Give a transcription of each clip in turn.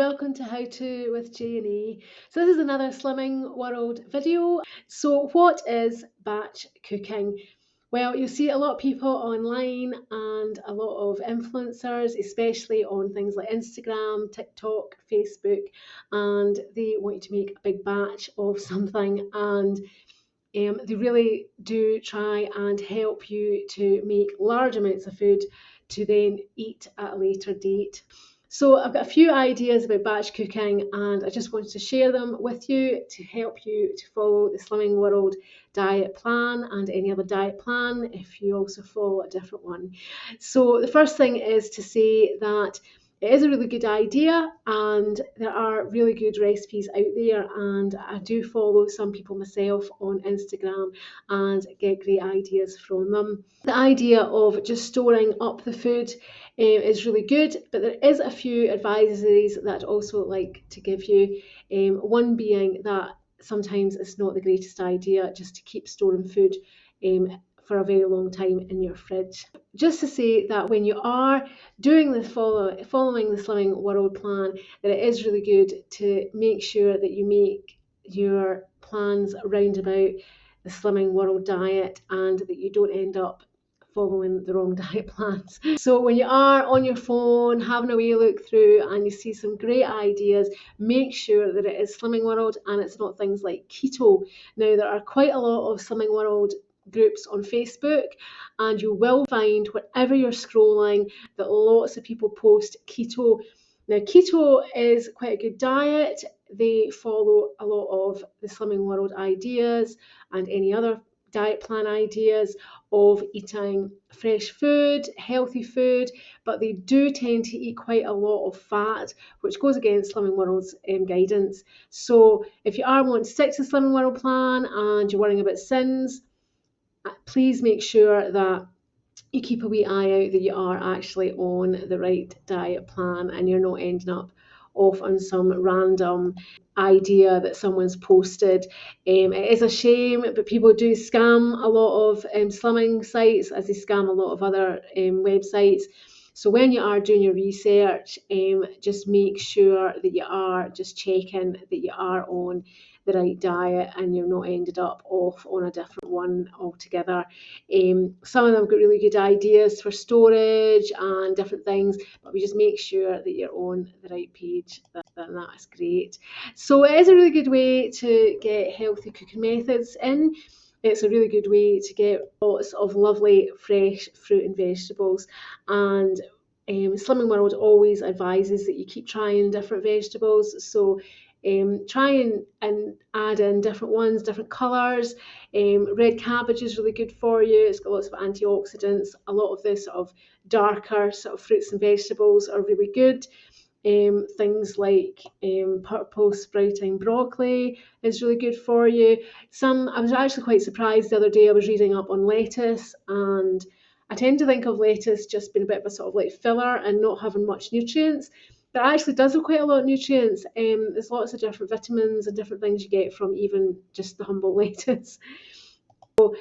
welcome to How To with J&E. So this is another Slimming World video. So what is batch cooking? Well, you'll see a lot of people online and a lot of influencers, especially on things like Instagram, TikTok, Facebook, and they want you to make a big batch of something, and they really do try and help you to make large amounts of food to then eat at a later date. So I've got a few ideas about batch cooking, and I just wanted to share them with you to help you to follow the Slimming World diet plan and any other diet plan if you also follow a different one. So the first thing is to say that it is a really good idea, and there are really good recipes out there, and I do follow some people myself on Instagram and get great ideas from them. The idea of just storing up the food is really good, but there is a few advisories that I'd also like to give you. One being that sometimes it's not the greatest idea just to keep storing food for a very long time in your fridge. Just to say that when you are doing the following the Slimming World plan, that it is really good to make sure that you make your plans around about the Slimming World diet and that you don't end up following the wrong diet plans. So when you are on your phone having a wee look through and you see some great ideas, make sure that it is Slimming World and it's not things like keto. Now, there are quite a lot of Slimming World groups on Facebook, and you will find wherever you're scrolling that lots of people post keto. Now, keto is quite a good diet. They follow a lot of the Slimming World ideas and any other diet plan ideas of eating fresh food, healthy food, but they do tend to eat quite a lot of fat, which goes against Slimming World's guidance. So if you are wanting to stick to the Slimming World plan and you're worrying about sins, please make sure that you keep a wee eye out that you are actually on the right diet plan and you're not ending up off on some random idea that someone's posted. It is a shame, but people do scam a lot of slimming sites, as they scam a lot of other websites. So when you are doing your research, just make sure that you are just checking that you are on the right diet and you're not ended up off on a different one altogether. Some of them got really good ideas for storage and different things, but we just make sure that you're on the right page. That's great. So it is a really good way to get healthy cooking methods in. It's a really good way to get lots of lovely fresh fruit and vegetables, and Slimming World always advises that you keep trying different vegetables. So try and add in different ones, different colours. Red cabbage is really good for you. It's got lots of antioxidants. A lot of the sort of darker sort of fruits and vegetables are really good. Things like purple sprouting broccoli is really good for you. I was actually quite surprised the other day. I was reading up on lettuce, and I tend to think of lettuce just being a bit of a sort of like filler and not having much nutrients, but it actually does have quite a lot of nutrients. There's lots of different vitamins and different things you get from even just the humble lettuce. So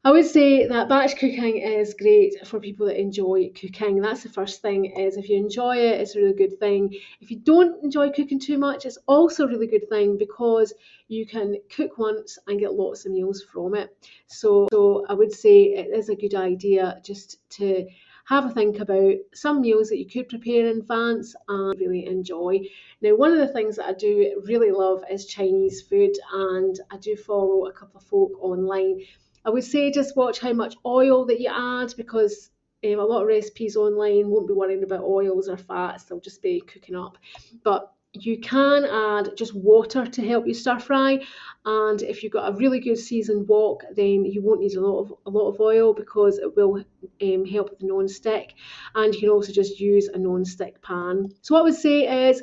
I would say that batch cooking is great for people that enjoy cooking. That's the first thing, is if you enjoy it, it's a really good thing. If you don't enjoy cooking too much, it's also a really good thing because you can cook once and get lots of meals from it. So I would say it is a good idea just to have a think about some meals that you could prepare in advance and really enjoy. Now, one of the things that I do really love is Chinese food, and I do follow a couple of folk online. I would say just watch how much oil that you add, because a lot of recipes online won't be worrying about oils or fats, they'll just be cooking up. But you can add just water to help you stir fry, and if you've got a really good seasoned wok, then you won't need a lot of oil, because it will help with the non-stick, and you can also just use a non-stick pan. So what I would say is,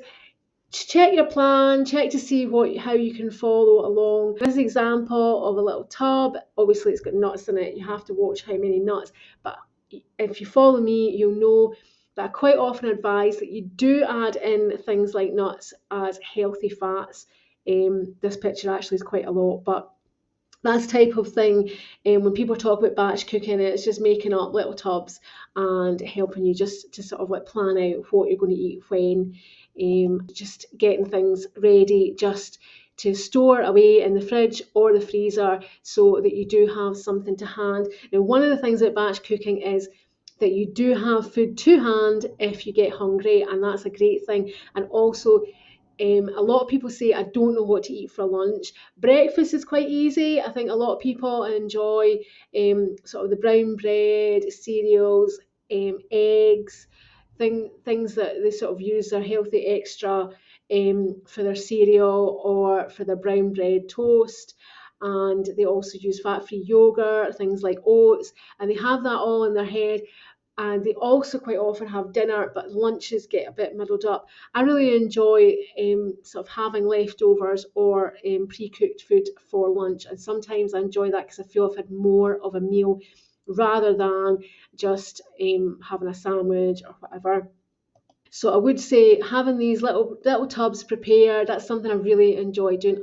check your plan, check to see how you can follow along. This is an example of a little tub. Obviously it's got nuts in it, you have to watch how many nuts, but if you follow me, you'll know that I quite often advise that you do add in things like nuts as healthy fats. This picture actually is quite a lot, but that's the type of thing. When people talk about batch cooking, it's just making up little tubs and helping you just to sort of like plan out what you're going to eat when. just getting things ready just to store away in the fridge or the freezer so that you do have something to hand. Now, one of the things about batch cooking is that you do have food to hand if you get hungry, and that's a great thing. And also, a lot of people say, I don't know what to eat for lunch. Breakfast is quite easy. I think a lot of people enjoy sort of the brown bread, cereals, eggs, things that they sort of use their healthy extra for their cereal or for their brown bread toast. And they also use fat-free yogurt, things like oats, and they have that all in their head. And they also quite often have dinner, but lunches get a bit muddled up. I really enjoy sort of having leftovers or pre-cooked food for lunch, and sometimes I enjoy that because I feel I've had more of a meal rather than just having a sandwich or whatever. So I would say having these little tubs prepared, that's something I really enjoy doing.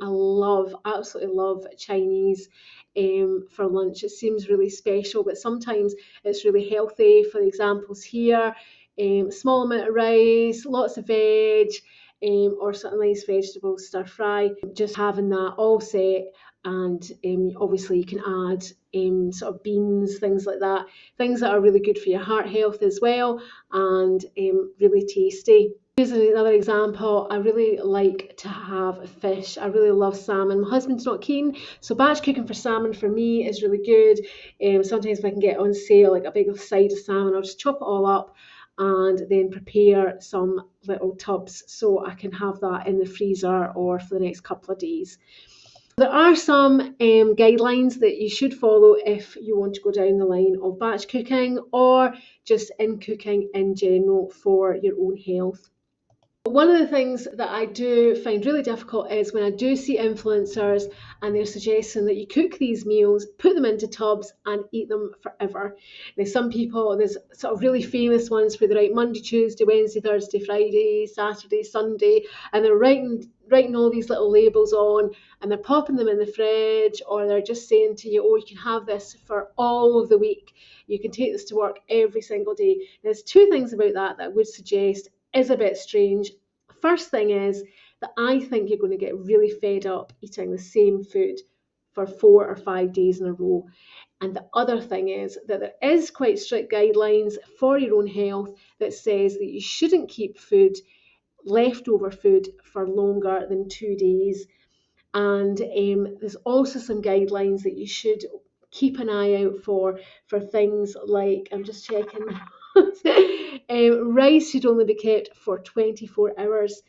Absolutely love Chinese for lunch. It seems really special, but sometimes it's really healthy. For the examples here, small amount of rice, lots of veg, or something nice vegetable stir fry. Just having that all set, and obviously you can add sort of beans, things like that, things that are really good for your heart health as well, and really tasty. Here's another example. I really like to have fish. I really love salmon. My husband's not keen, so batch cooking for salmon for me is really good. Sometimes if I can get on sale like a big side of salmon, I'll just chop it all up and then prepare some little tubs so I can have that in the freezer or for the next couple of days. There are some guidelines that you should follow if you want to go down the line of batch cooking or just in cooking in general for your own health. One of the things that I do find really difficult is when I do see influencers and they're suggesting that you cook these meals, put them into tubs and eat them forever. There's some people, there's sort of really famous ones where they write Monday, Tuesday, Wednesday, Thursday, Friday, Saturday, Sunday, and they're writing all these little labels on, and they're popping them in the fridge, or they're just saying to you, oh, you can have this for all of the week. You can take this to work every single day. There's two things about that I would suggest is a bit strange. First thing is that I think you're going to get really fed up eating the same food for 4 or 5 days in a row. And the other thing is that there is quite strict guidelines for your own health that says that you shouldn't keep leftover food for longer than 2 days. And there's also some guidelines that you should keep an eye out for things like, I'm just checking, rice should only be kept for 24 hours.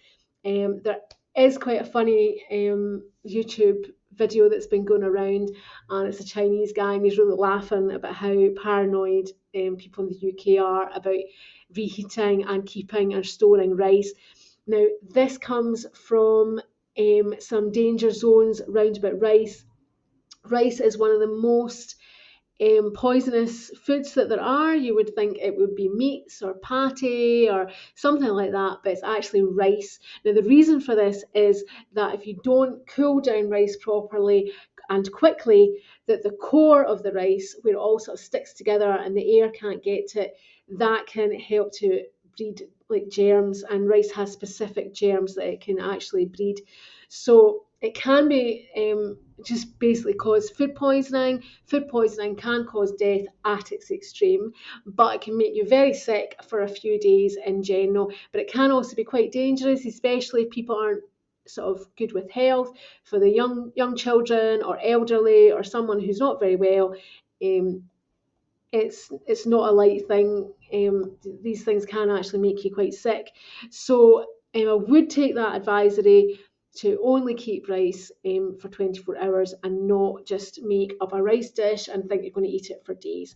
There is quite a funny YouTube video that's been going around, and it's a Chinese guy, and he's really laughing about how paranoid people in the UK are about reheating and keeping and storing rice. Now, this comes from some danger zones round about rice. Rice is one of the most poisonous foods that there are. You would think it would be meats or pate or something like that, but it's actually rice. Now, the reason for this is that if you don't cool down rice properly and quickly, that the core of the rice, where it all sort of sticks together and the air can't get to it, that can help to breed like germs, and rice has specific germs that it can actually breed. So it can be just basically cause food poisoning. Food poisoning can cause death at its extreme, but it can make you very sick for a few days in general. But it can also be quite dangerous, especially if people aren't sort of good with health. For the young children or elderly or someone who's not very well, it's not a light thing. These things can actually make you quite sick. So I would take that advisory to only keep rice for 24 hours and not just make up a rice dish and think you're going to eat it for days.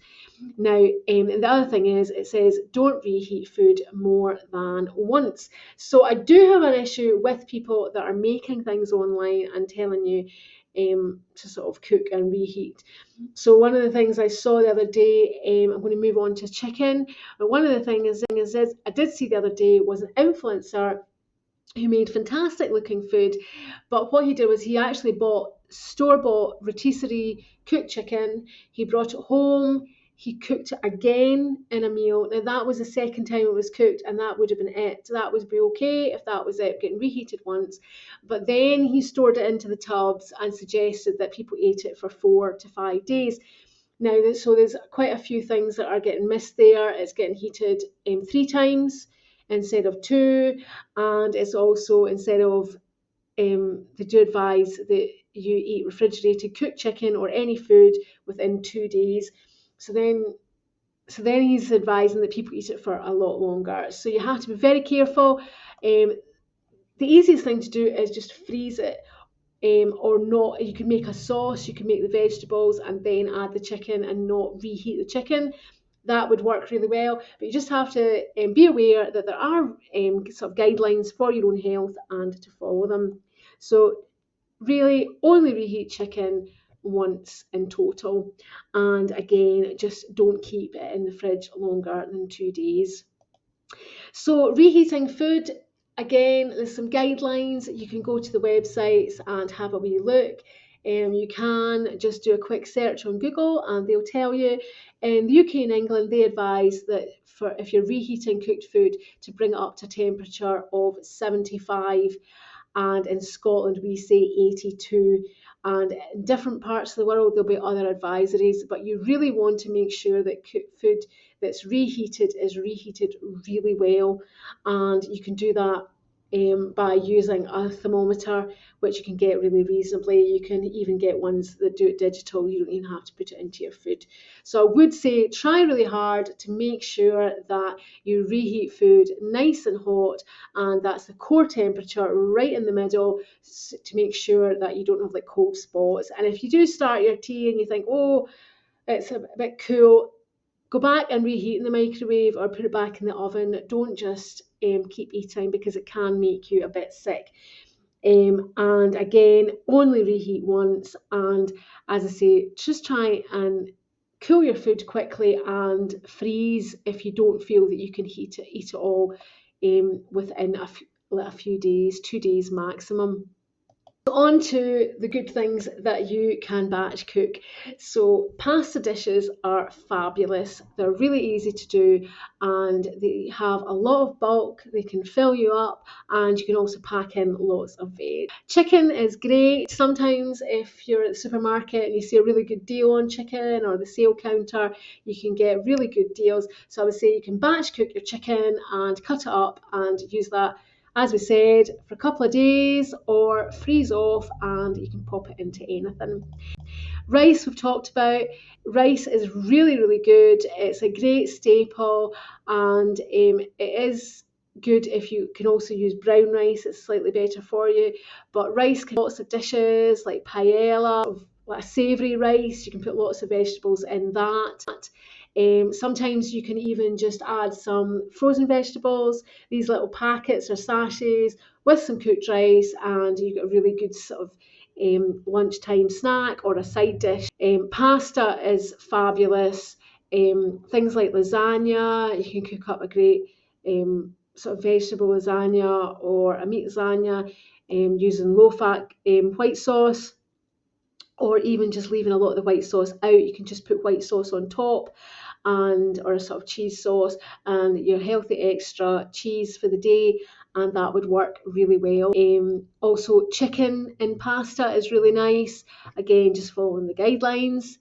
Now, and the other thing is, it says don't reheat food more than once. So I do have an issue with people that are making things online and telling you to sort of cook and reheat. So one of the things I saw the other day, I'm going to move on to chicken. But one of the things is I did see the other day was an influencer who made fantastic looking food, but what he did was he actually bought store-bought rotisserie cooked chicken. He brought it home, he cooked it again in a meal. Now that was the second time it was cooked, and that would have been it. That would be okay if that was it, getting reheated once. But then he stored it into the tubs and suggested that people ate it for 4 to 5 days. Now, so there's quite a few things that are getting missed there. It's getting heated 3 times instead of 2, and it's also, instead of they do advise that you eat refrigerated cooked chicken or any food within 2 days. So then he's advising that people eat it for a lot longer. So you have to be very careful. The easiest thing to do is just freeze it. Or not. You can make a sauce, you can make the vegetables and then add the chicken and not reheat the chicken. That would work really well, but you just have to be aware that there are sort of guidelines for your own health and to follow them. So really only reheat chicken once in total, and again, just don't keep it in the fridge longer than 2 days. So reheating food, again, there's some guidelines. You can go to the websites and have a wee look. You can just do a quick search on Google and they'll tell you. In the UK and England, they advise that if you're reheating cooked food, to bring it up to a temperature of 75, and in Scotland we say 82. And in different parts of the world there'll be other advisories, but you really want to make sure that cooked food that's reheated is reheated really well, and you can do that by using a thermometer, which you can get really reasonably. You can even get ones that do it digital. You don't even have to put it into your food. So I would say try really hard to make sure that you reheat food nice and hot, and that's the core temperature right in the middle, to make sure that you don't have like cold spots. And if you do start your tea and you think, oh, it's a bit cool, go back and reheat in the microwave or put it back in the oven. Don't just keep eating, because it can make you a bit sick. And again, only reheat once. And as I say, just try and cool your food quickly and freeze if you don't feel that you can eat it all within a few days, 2 days maximum. On to the good things that you can batch cook. So pasta dishes are fabulous. They're really easy to do and they have a lot of bulk. They can fill you up, and you can also pack in lots of veg. Chicken is great. Sometimes if you're at the supermarket and you see a really good deal on chicken, or the sale counter, you can get really good deals. So I would say you can batch cook your chicken and cut it up and use that, as we said, for a couple of days, or freeze off and you can pop it into anything. Rice we've talked about. Rice is really, really good. It's a great staple, and it is good if you can also use brown rice. It's slightly better for you. But rice can lots of dishes like paella, like savoury rice. You can put lots of vegetables in that. Sometimes you can even just add some frozen vegetables, these little packets or sachets, with some cooked rice, and you get a really good sort of lunchtime snack or a side dish. Pasta is fabulous. Things like lasagna, you can cook up a great sort of vegetable lasagna or a meat lasagna using low-fat white sauce, or even just leaving a lot of the white sauce out. You can just put white sauce on top, or a sort of cheese sauce, and your healthy extra cheese for the day, and that would work really well. Also, chicken in pasta is really nice. Again, just following the guidelines.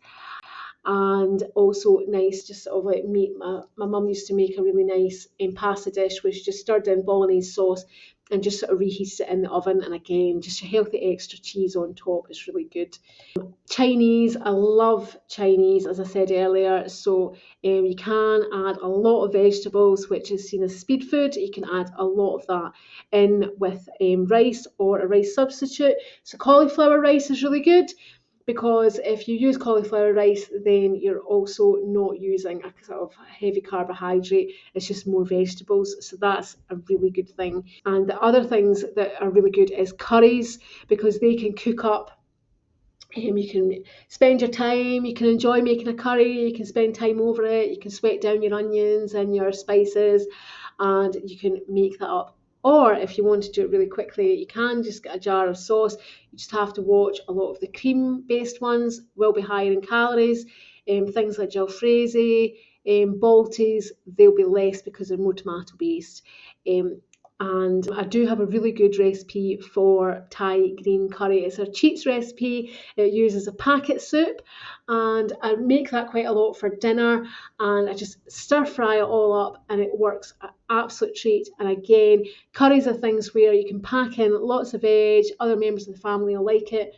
And also nice, just sort of like meat. My mum used to make a really nice pasta dish, which just stirred in bolognese sauce and just sort of reheated it in the oven. And again, just a healthy extra cheese on top is really good. Chinese, I love Chinese, as I said earlier. So you can add a lot of vegetables, which is seen as speed food. You can add a lot of that in with rice or a rice substitute. So cauliflower rice is really good, because if you use cauliflower rice, then you're also not using a sort of heavy carbohydrate. It's just more vegetables. So that's a really good thing. And the other things that are really good is curries, because they can cook up. You can spend your time, you can enjoy making a curry, you can spend time over it, you can sweat down your onions and your spices, and you can make that up. Or if you want to do it really quickly, you can just get a jar of sauce. You just have to watch. A lot of the cream-based ones will be higher in calories. Things like jalfrezi, balties, they'll be less because they're more tomato based. And I do have a really good recipe for Thai green curry. It's a cheats recipe. It uses a packet soup, and I make that quite a lot for dinner, and I just stir fry it all up, and it works an absolute treat. And again, curries are things where you can pack in lots of veg, other members of the family will like it,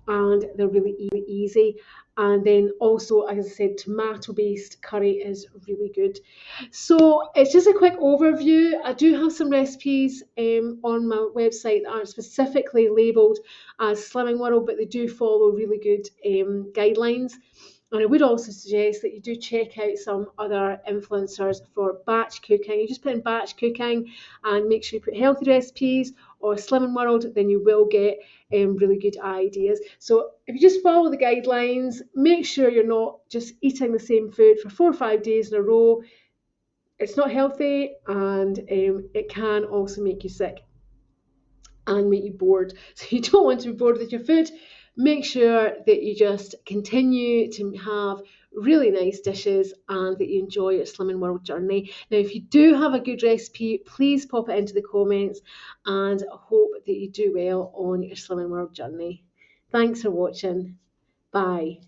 and they're really easy. And then also, as I said, tomato based curry is really good. So it's just a quick overview. I do have some recipes on my website that aren't specifically labelled as Slimming World, but they do follow really good guidelines. And I would also suggest that you do check out some other influencers for batch cooking. You just put in batch cooking and make sure you put healthy recipes or Slimming World, then you will get really good ideas. So if you just follow the guidelines, make sure you're not just eating the same food for 4 or 5 days in a row. It's not healthy, and it can also make you sick and make you bored. So you don't want to be bored with your food. Make sure that you just continue to have really nice dishes and that you enjoy your Slimming World journey. Now, if you do have a good recipe, please pop it into the comments, and I hope that you do well on your Slimming World journey. Thanks for watching. Bye.